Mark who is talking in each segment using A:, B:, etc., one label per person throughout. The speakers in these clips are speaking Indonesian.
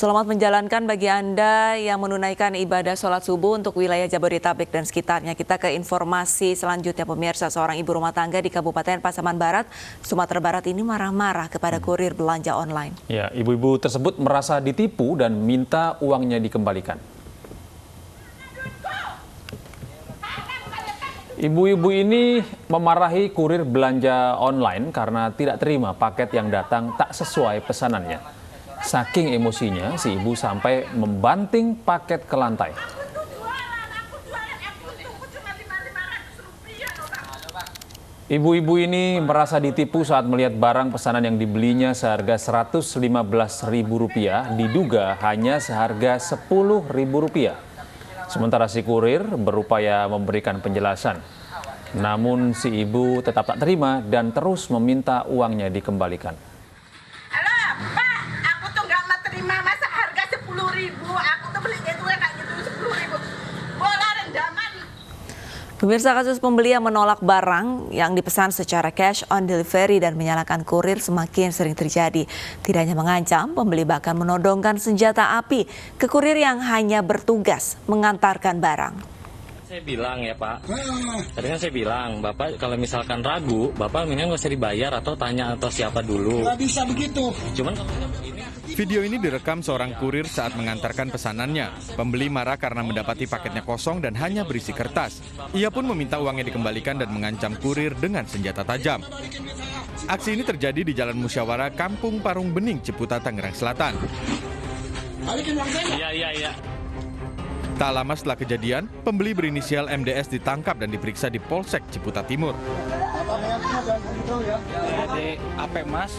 A: Selamat menjalankan bagi Anda yang menunaikan ibadah sholat subuh untuk wilayah Jabodetabek dan sekitarnya. Kita ke informasi selanjutnya, pemirsa. Seorang ibu rumah tangga di Kabupaten Pasaman Barat, Sumatera Barat ini marah-marah kepada kurir belanja online.
B: Ya, ibu-ibu tersebut merasa ditipu dan minta uangnya dikembalikan. Ibu-ibu ini memarahi kurir belanja online karena tidak terima paket yang datang tak sesuai pesanannya. Saking emosinya, si ibu sampai membanting paket ke lantai. Ibu-ibu ini merasa ditipu saat melihat barang pesanan yang dibelinya seharga Rp115.000 diduga hanya seharga Rp10.000. Sementara si kurir berupaya memberikan penjelasan. Namun si ibu tetap tak terima dan terus meminta uangnya dikembalikan.
A: Pemirsa, kasus pembeli yang menolak barang yang dipesan secara cash on delivery dan menyalahkan kurir semakin sering terjadi. Tidak hanya mengancam, pembeli bahkan menodongkan senjata api ke kurir yang hanya bertugas mengantarkan barang.
C: Saya bilang ya Pak, tadi kan saya bilang, Bapak kalau misalkan ragu, Bapak mendingan nggak usah dibayar atau tanya atau siapa dulu.
D: Nggak bisa begitu.
C: Cuman kalau begini.
E: Video ini direkam seorang kurir saat mengantarkan pesanannya. Pembeli marah karena mendapati paketnya kosong dan hanya berisi kertas. Ia pun meminta uangnya dikembalikan dan mengancam kurir dengan senjata tajam. Aksi ini terjadi di Jalan Musyawarah Kampung Parung Bening, Ciputa, Tangerang Selatan.
C: Iya.
E: Tak lama setelah kejadian, pembeli berinisial MDS ditangkap dan diperiksa di Polsek Ciputa Timur.
F: Jadi apa Mas,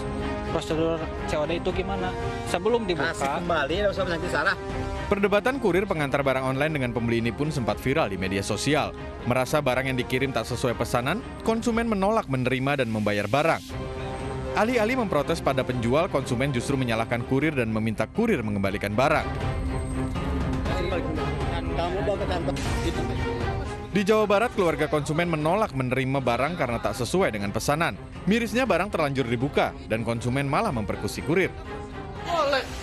F: prosedur COD itu gimana? Sebelum dibuka
D: Kembali, usah nanti salah.
E: Perdebatan kurir pengantar barang online dengan pembeli ini pun sempat viral di media sosial. Merasa barang yang dikirim tak sesuai pesanan, konsumen menolak menerima dan membayar barang. Alih-alih memprotes pada penjual, konsumen justru menyalahkan kurir dan meminta kurir mengembalikan barang. Di Jawa Barat, keluarga konsumen menolak menerima barang karena tak sesuai dengan pesanan. Mirisnya barang terlanjur dibuka dan konsumen malah memperkusi kurir.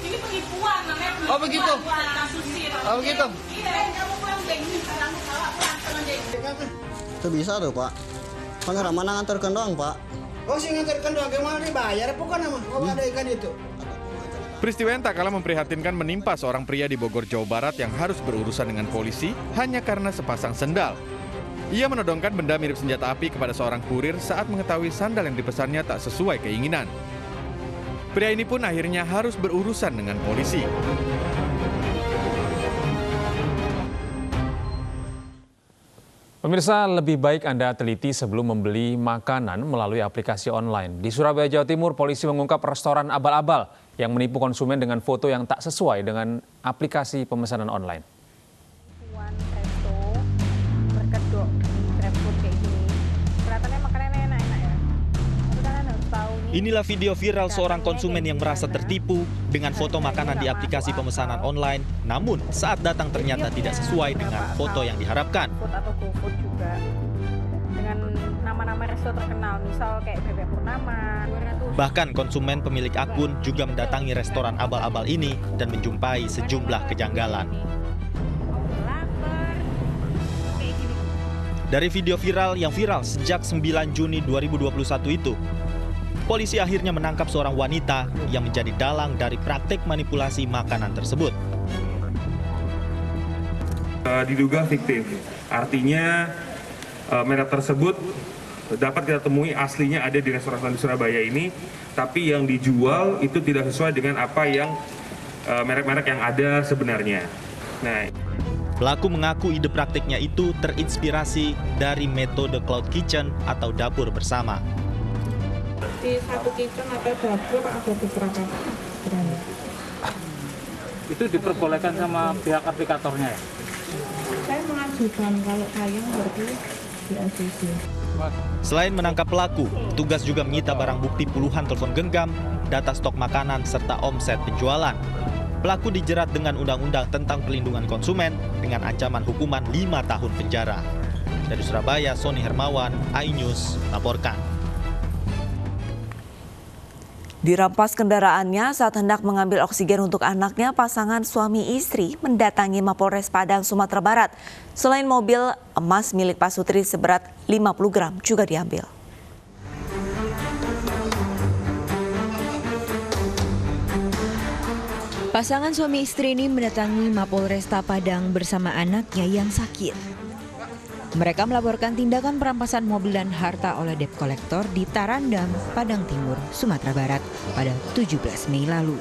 G: Ini penipuan namanya.
D: Oh begitu? Oh begitu?
H: Itu bisa tuh Pak. Kan mana nganterkan doang Pak.
D: Oh sih nganterkan doang, gimana dibayar? Bukan nama, ada ikan itu.
E: Peristiwa yang tak kalah memprihatinkan menimpa seorang pria di Bogor, Jawa Barat yang harus berurusan dengan polisi hanya karena sepasang sendal. Ia menodongkan benda mirip senjata api kepada seorang kurir saat mengetahui sandal yang dipesannya tak sesuai keinginan. Pria ini pun akhirnya harus berurusan dengan polisi.
B: Pemirsa, lebih baik Anda teliti sebelum membeli makanan melalui aplikasi online. Di Surabaya, Jawa Timur, polisi mengungkap restoran abal-abal yang menipu konsumen dengan foto yang tak sesuai dengan aplikasi pemesanan online.
I: One resto berkedok di GrabFood kayak gini. Kelihatannya makanannya enak-enak ya. Tapi kalian harus tahu nih.
J: Inilah video viral seorang konsumen yang merasa tertipu dengan foto makanan di aplikasi pemesanan online, namun saat datang ternyata tidak sesuai dengan foto yang diharapkan.
I: Food atau GoFood juga dengan nama-nama resto terkenal, misal kayak Bebek Purnama.
J: Bahkan konsumen pemilik akun juga mendatangi restoran abal-abal ini dan menjumpai sejumlah kejanggalan. Dari video viral yang viral sejak 9 Juni 2021 itu, polisi akhirnya menangkap seorang wanita yang menjadi dalang dari praktik manipulasi makanan tersebut.
K: Diduga fiktif, artinya merek tersebut dapat kita temui aslinya ada di restoran di Surabaya ini, tapi yang dijual itu tidak sesuai dengan apa yang merek-merek yang ada sebenarnya. Nah,
J: pelaku mengaku ide praktiknya itu terinspirasi dari metode cloud kitchen atau dapur bersama.
G: Di satu kitchen atau dapur ada beberapa brand.
F: itu diperbolehkan sama pihak aplikatornya ya?
G: Saya mengajukan, kalau sayang berarti di ACC.
J: Selain menangkap pelaku, petugas juga menyita barang bukti puluhan telepon genggam, data stok makanan, serta omset penjualan. Pelaku dijerat dengan Undang-Undang tentang Perlindungan Konsumen dengan ancaman hukuman 5 tahun penjara. Dari Surabaya, Sony Hermawan, iNews, laporkan.
A: Dirampas kendaraannya saat hendak mengambil oksigen untuk anaknya, pasangan suami istri mendatangi Mapolres Padang, Sumatera Barat. Selain mobil, emas milik Pak Sutri seberat 50 gram juga diambil.
L: Pasangan suami istri ini mendatangi Mapolresta Padang bersama anaknya yang sakit. Mereka melaporkan tindakan perampasan mobil dan harta oleh debt collector di Tarandam, Padang Timur, Sumatera Barat pada 17 Mei lalu.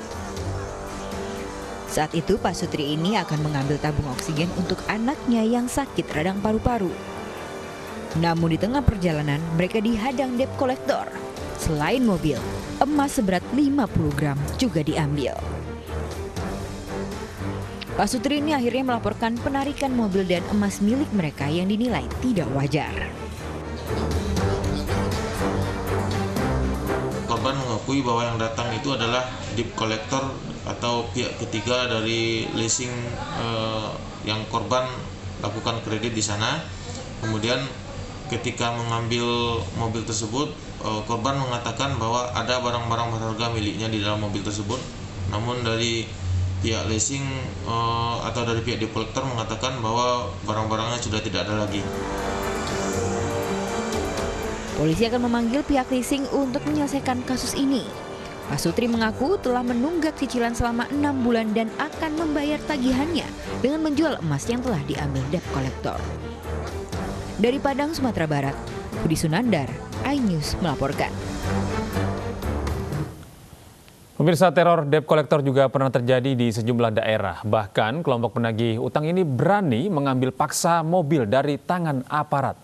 L: Saat itu Pak Sutri ini akan mengambil tabung oksigen untuk anaknya yang sakit radang paru-paru. Namun di tengah perjalanan mereka dihadang debt collector. Selain mobil, emas seberat 50 gram juga diambil. Pak Sutri ini akhirnya melaporkan penarikan mobil dan emas milik mereka yang dinilai tidak wajar.
M: Korban mengakui bahwa yang datang itu adalah debt collector atau pihak ketiga dari leasing yang korban lakukan kredit di sana. Kemudian ketika mengambil mobil tersebut, korban mengatakan bahwa ada barang-barang berharga miliknya di dalam mobil tersebut. Namun dari pihak leasing atau dari pihak debt collector mengatakan bahwa barang-barangnya sudah tidak ada lagi.
L: Polisi akan memanggil pihak leasing untuk menyelesaikan kasus ini. Pak Sutri mengaku telah menunggak cicilan selama 6 bulan dan akan membayar tagihannya dengan menjual emas yang telah diambil debt collector. Dari Padang, Sumatera Barat, Budi Sunandar, iNews melaporkan.
B: Pemirsa, teror debt collector juga pernah terjadi di sejumlah daerah. Bahkan kelompok penagih utang ini berani mengambil paksa mobil dari tangan aparat.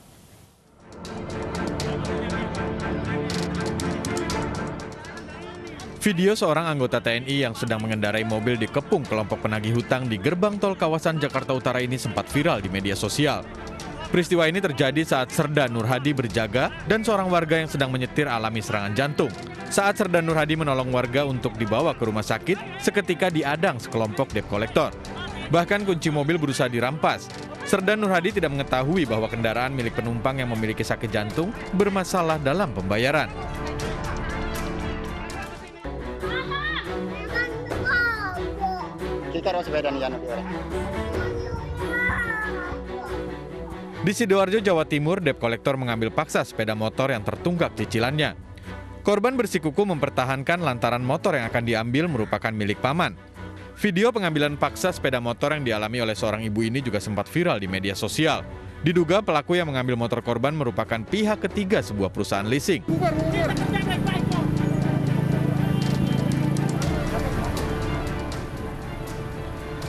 E: Video seorang anggota TNI yang sedang mengendarai mobil dikepung kelompok penagih hutang di gerbang tol kawasan Jakarta Utara ini sempat viral di media sosial. Peristiwa ini terjadi saat Serda Nur Hadi berjaga dan seorang warga yang sedang menyetir alami serangan jantung. Saat Serda Nur Hadi menolong warga untuk dibawa ke rumah sakit, seketika diadang sekelompok debt collector. Bahkan kunci mobil berusaha dirampas. Serda Nur Hadi tidak mengetahui bahwa kendaraan milik penumpang yang memiliki sakit jantung bermasalah dalam pembayaran. Di Sidoarjo, Jawa Timur, debt collector mengambil paksa sepeda motor yang tertunggak cicilannya. Korban bersikukuh mempertahankan lantaran motor yang akan diambil merupakan milik paman. Video pengambilan paksa sepeda motor yang dialami oleh seorang ibu ini juga sempat viral di media sosial. Diduga pelaku yang mengambil motor korban merupakan pihak ketiga sebuah perusahaan leasing.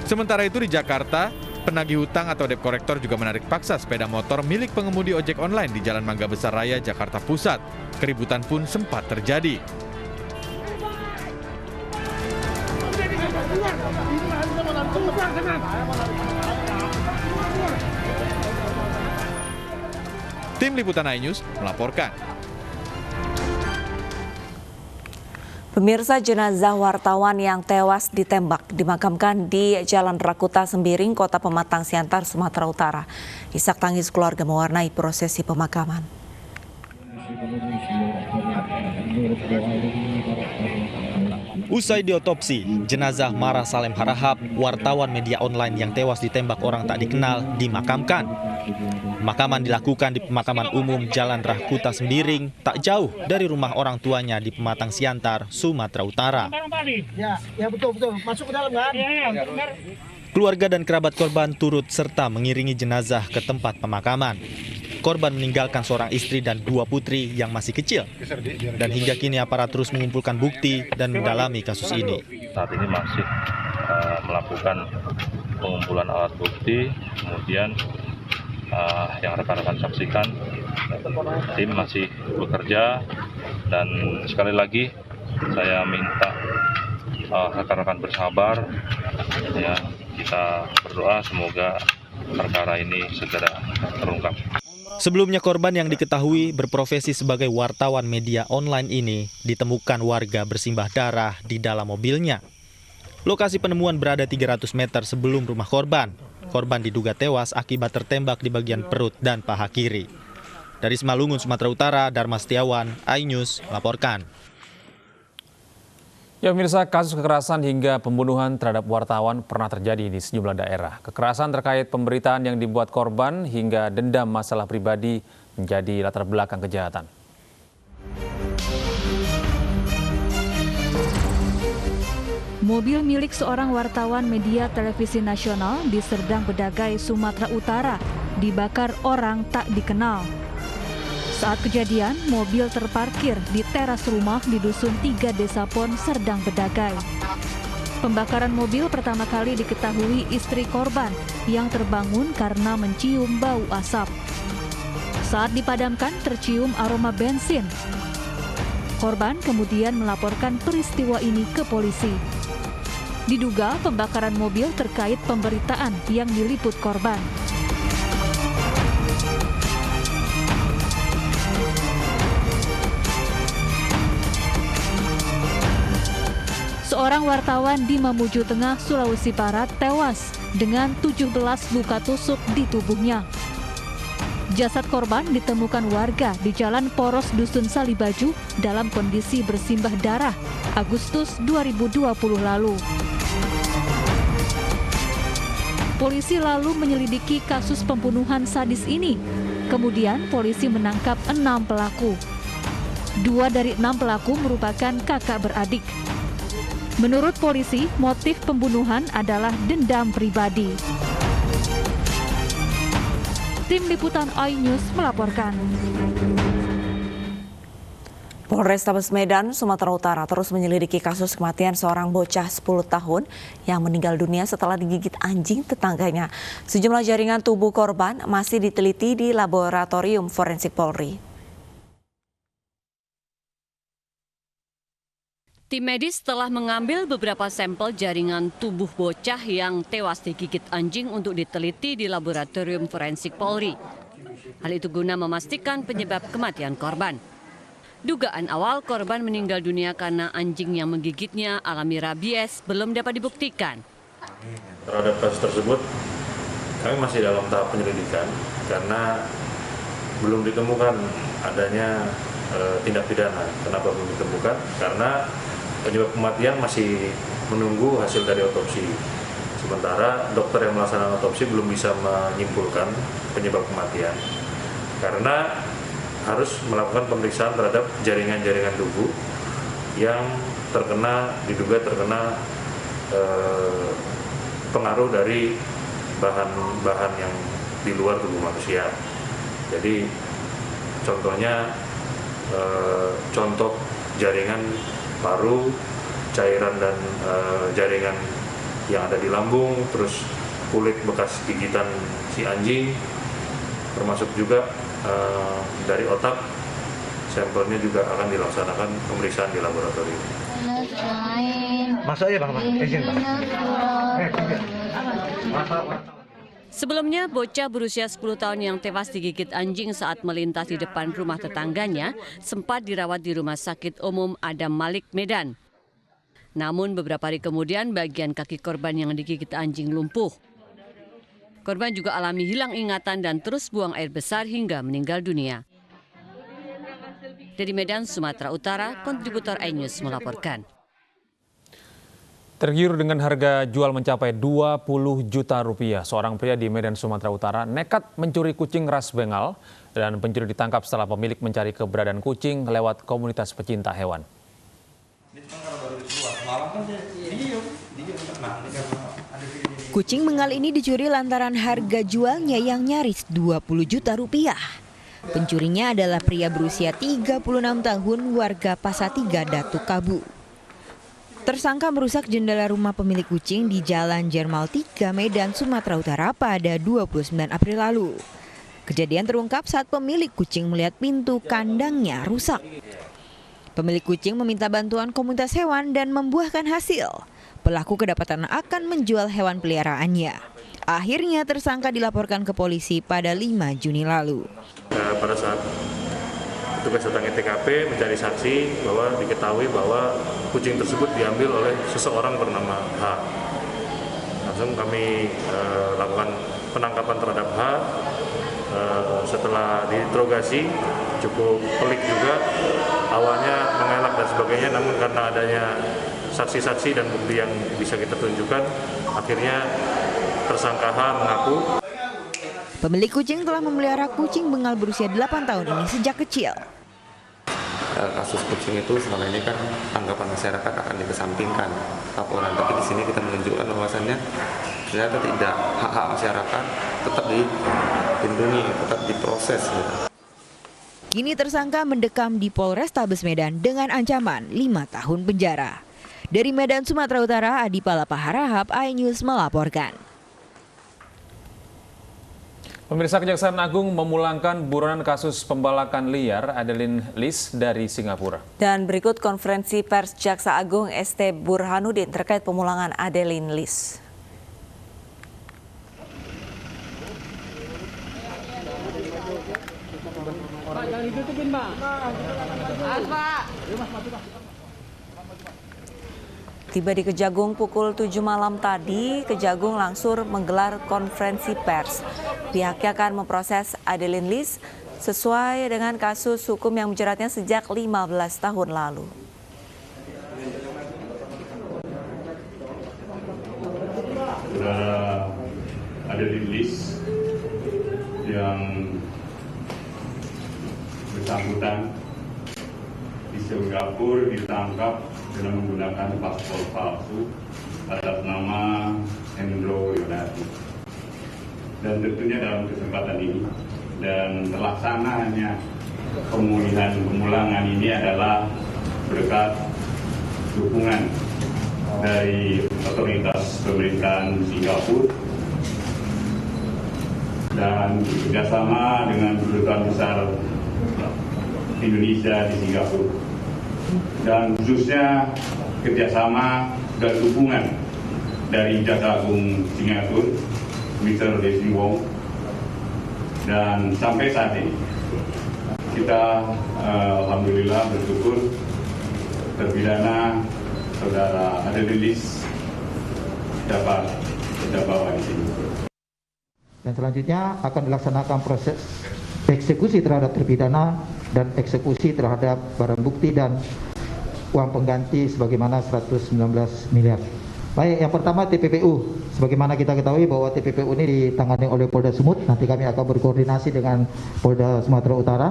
E: Sementara itu di Jakarta, penagih hutang atau debt collector juga menarik paksa sepeda motor milik pengemudi ojek online di Jalan Mangga Besar Raya, Jakarta Pusat. Keributan pun sempat terjadi. Tim Liputan iNews melaporkan.
A: Pemirsa, jenazah wartawan yang tewas ditembak dimakamkan di Jalan Rakuta Sembiring, Kota Pematang Siantar, Sumatera Utara. Isak tangis keluarga mewarnai prosesi pemakaman.
J: Usai diotopsi, jenazah Mara Salem Harahap, wartawan media online yang tewas ditembak orang tak dikenal, dimakamkan. Pemakaman dilakukan di pemakaman umum Jalan Rakuta Sembiring, tak jauh dari rumah orang tuanya di Pematang Siantar, Sumatera Utara.
D: Ya betul, masuk ke dalam kan?
J: Keluarga dan kerabat korban turut serta mengiringi jenazah ke tempat pemakaman. Korban meninggalkan seorang istri dan 2 putri yang masih kecil. Dan hingga kini aparat terus mengumpulkan bukti dan mendalami kasus ini.
N: Saat ini masih melakukan pengumpulan alat bukti, kemudian yang rekan-rekan saksikan, tim masih bekerja, dan sekali lagi saya minta rekan-rekan bersabar, ya, kita berdoa semoga perkara ini segera terungkap.
J: Sebelumnya korban yang diketahui berprofesi sebagai wartawan media online ini ditemukan warga bersimbah darah di dalam mobilnya. Lokasi penemuan berada 300 meter sebelum rumah korban. Korban diduga tewas akibat tertembak di bagian perut dan paha kiri. Dari Simalungun, Sumatera Utara, Dharma Setiawan, iNews melaporkan.
B: Ya pemirsa, kasus kekerasan hingga pembunuhan terhadap wartawan pernah terjadi di sejumlah daerah. Kekerasan terkait pemberitaan yang dibuat korban hingga dendam masalah pribadi menjadi latar belakang kejahatan.
O: Mobil milik seorang wartawan media televisi nasional di Serdang Bedagai, Sumatera Utara dibakar orang tak dikenal. Saat kejadian, mobil terparkir di teras rumah di Dusun 3 Desa Pon, Serdang Bedagai. Pembakaran mobil pertama kali diketahui istri korban yang terbangun karena mencium bau asap. Saat dipadamkan, tercium aroma bensin. Korban kemudian melaporkan peristiwa ini ke polisi. Diduga pembakaran mobil terkait pemberitaan yang diliput korban. Seorang wartawan di Mamuju Tengah, Sulawesi Barat tewas dengan 17 luka tusuk di tubuhnya. Jasad korban ditemukan warga di Jalan Poros Dusun Salibaju dalam kondisi bersimbah darah Agustus 2020 lalu. Polisi lalu menyelidiki kasus pembunuhan sadis ini. Kemudian polisi menangkap 6 pelaku. 2 dari 6 pelaku merupakan kakak beradik. Menurut polisi, motif pembunuhan adalah dendam pribadi. Tim Liputan iNews melaporkan.
A: Polrestabes Medan, Sumatera Utara terus menyelidiki kasus kematian seorang bocah 10 tahun yang meninggal dunia setelah digigit anjing tetangganya. Sejumlah jaringan tubuh korban masih diteliti di Laboratorium Forensik Polri.
P: Tim medis telah mengambil beberapa sampel jaringan tubuh bocah yang tewas digigit anjing untuk diteliti di Laboratorium Forensik Polri. Hal itu guna memastikan penyebab kematian korban. Dugaan awal korban meninggal dunia karena anjing yang menggigitnya alami rabies belum dapat dibuktikan.
Q: Terhadap kasus tersebut, kami masih dalam tahap penyelidikan karena belum ditemukan adanya tindak pidana. Kenapa belum ditemukan? Karena penyebab kematian masih menunggu hasil dari otopsi. Sementara dokter yang melaksanakan otopsi belum bisa menyimpulkan penyebab kematian. Karena harus melakukan pemeriksaan terhadap jaringan-jaringan tubuh yang diduga terkena pengaruh dari bahan-bahan yang di luar tubuh manusia. Jadi contohnya contoh jaringan paru, cairan dan jaringan yang ada di lambung, terus kulit bekas gigitan si anjing, termasuk juga dari otak, sampelnya juga akan dilaksanakan pemeriksaan di laboratorium.
R: Masuk aja Bang, izin Bang.
P: Sebelumnya, bocah berusia 10 tahun yang tewas digigit anjing saat melintas di depan rumah tetangganya sempat dirawat di Rumah Sakit Umum Adam Malik, Medan. Namun beberapa hari kemudian bagian kaki korban yang digigit anjing lumpuh. Korban juga alami hilang ingatan dan terus buang air besar hingga meninggal dunia. Dari Medan, Sumatera Utara, kontributor iNews melaporkan.
B: Tergiur dengan harga jual mencapai 20 juta rupiah, seorang pria di Medan, Sumatera Utara nekat mencuri kucing ras Bengal dan pencuri ditangkap setelah pemilik mencari keberadaan kucing lewat komunitas pecinta hewan.
L: Kucing Bengal ini dicuri lantaran harga jualnya yang nyaris 20 juta rupiah. Pencurinya adalah pria berusia 36 tahun warga Pasatiga, Datu Kabu. Tersangka merusak jendela rumah pemilik kucing di Jalan Jermal 3, Medan, Sumatera Utara pada 29 April lalu. Kejadian terungkap saat pemilik kucing melihat pintu kandangnya rusak. Pemilik kucing meminta bantuan komunitas hewan dan membuahkan hasil. Pelaku kedapatan akan menjual hewan peliharaannya. Akhirnya tersangka dilaporkan ke polisi pada 5 Juni lalu.
Q: Pada saat petugas datangi TKP mencari saksi bahwa diketahui bahwa kucing tersebut diambil oleh seseorang bernama H. Langsung kami lakukan penangkapan terhadap H. Setelah diinterogasi cukup pelik juga, awalnya mengelak dan sebagainya, namun karena adanya saksi-saksi dan bukti yang bisa kita tunjukkan, akhirnya tersangka H mengaku.
L: Pemilik kucing telah memelihara kucing bengal berusia 8 tahun ini sejak kecil.
R: Kasus kucing itu selama ini kan tanggapan masyarakat akan dikesampingkan laporan, tapi di sini kita menunjukkan bahwasannya ternyata tidak, hak-hak masyarakat tetap dilindungi, tetap diproses.
L: Kini tersangka mendekam di Polrestabes Medan dengan ancaman 5 tahun penjara. Dari Medan, Sumatera Utara, Adi Palapa Harahap, iNews melaporkan.
B: Pemirsa, Kejaksaan Agung memulangkan buronan kasus pembalakan liar Adeline Lis dari Singapura.
A: Dan berikut konferensi pers Jaksa Agung ST Burhanuddin terkait pemulangan Adeline Lis.
D: Pak, jangan ditutupin, Pak. Pak.
A: Tiba di Kejagung pukul 7 malam tadi, Kejagung langsung menggelar konferensi pers. Pihaknya akan memproses Adeline Lis sesuai dengan kasus hukum yang menjeratnya sejak 15 tahun lalu.
S: Saudara Adeline Lis yang bersangkutan di Singapura ditangkap dengan menggunakan paspor palsu atas nama Hendro Yonati. Dan tentunya dalam kesempatan ini dan terlaksananya pemulangan ini adalah berkat dukungan dari otoritas pemerintahan Singapura dan bekerjasama dengan kedutaan besar Indonesia di Singapura, dan khususnya kerjasama dan dukungan dari Jaksa Agung Singapura, Mr. Leslie Wong, dan sampai saat ini kita alhamdulillah bersyukur terpidana saudara Adeline Lis dapat kita bawa di sini.
T: Dan selanjutnya akan dilaksanakan proses eksekusi terhadap terpidana dan eksekusi terhadap barang bukti dan uang pengganti sebagaimana 119 miliar. Baik, yang pertama TPPU. Sebagaimana kita ketahui bahwa TPPU ini ditangani oleh Polda Sumut. Nanti kami akan berkoordinasi dengan Polda Sumatera Utara.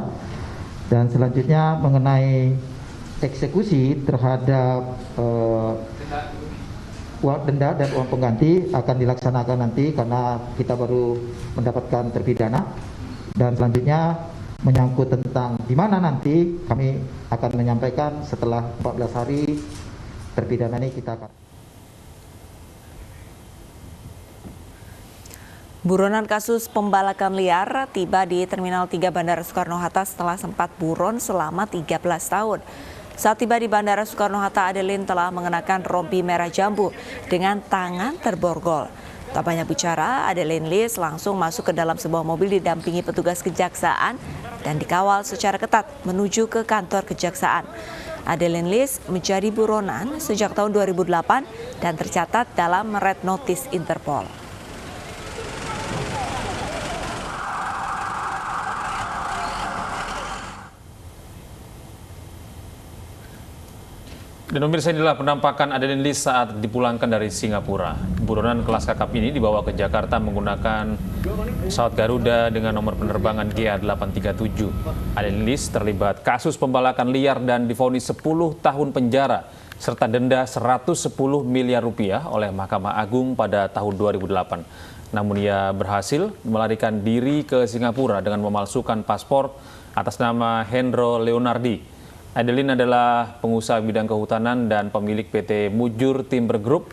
T: Dan selanjutnya mengenai eksekusi terhadap uang denda dan uang pengganti akan dilaksanakan nanti karena kita baru mendapatkan terpidana. Dan selanjutnya menyangkut tentang di mana nanti kami akan menyampaikan setelah 14 hari terpidana ini kita akan.
A: Buronan kasus pembalakan liar tiba di Terminal 3 Bandara Soekarno-Hatta setelah sempat buron selama 13 tahun. Saat tiba di Bandara Soekarno-Hatta, Adeline telah mengenakan rompi merah jambu dengan tangan terborgol. Tak banyak bicara, Adeline Lis langsung masuk ke dalam sebuah mobil didampingi petugas kejaksaan dan dikawal secara ketat menuju ke kantor kejaksaan. Adeline Lis menjadi buronan sejak tahun 2008 dan tercatat dalam Red Notice Interpol.
B: Dan pemirsa, inilah penampakan Adeline Lis saat dipulangkan dari Singapura. Buronan kelas kakap ini dibawa ke Jakarta menggunakan pesawat Garuda dengan nomor penerbangan GA837. Adeline Lis terlibat kasus pembalakan liar dan divonis 10 tahun penjara serta denda 110 miliar rupiah oleh Mahkamah Agung pada tahun 2008. Namun ia berhasil melarikan diri ke Singapura dengan memalsukan paspor atas nama Hendro Leonardi. Adeline adalah pengusaha bidang kehutanan dan pemilik PT Mujur Timber Group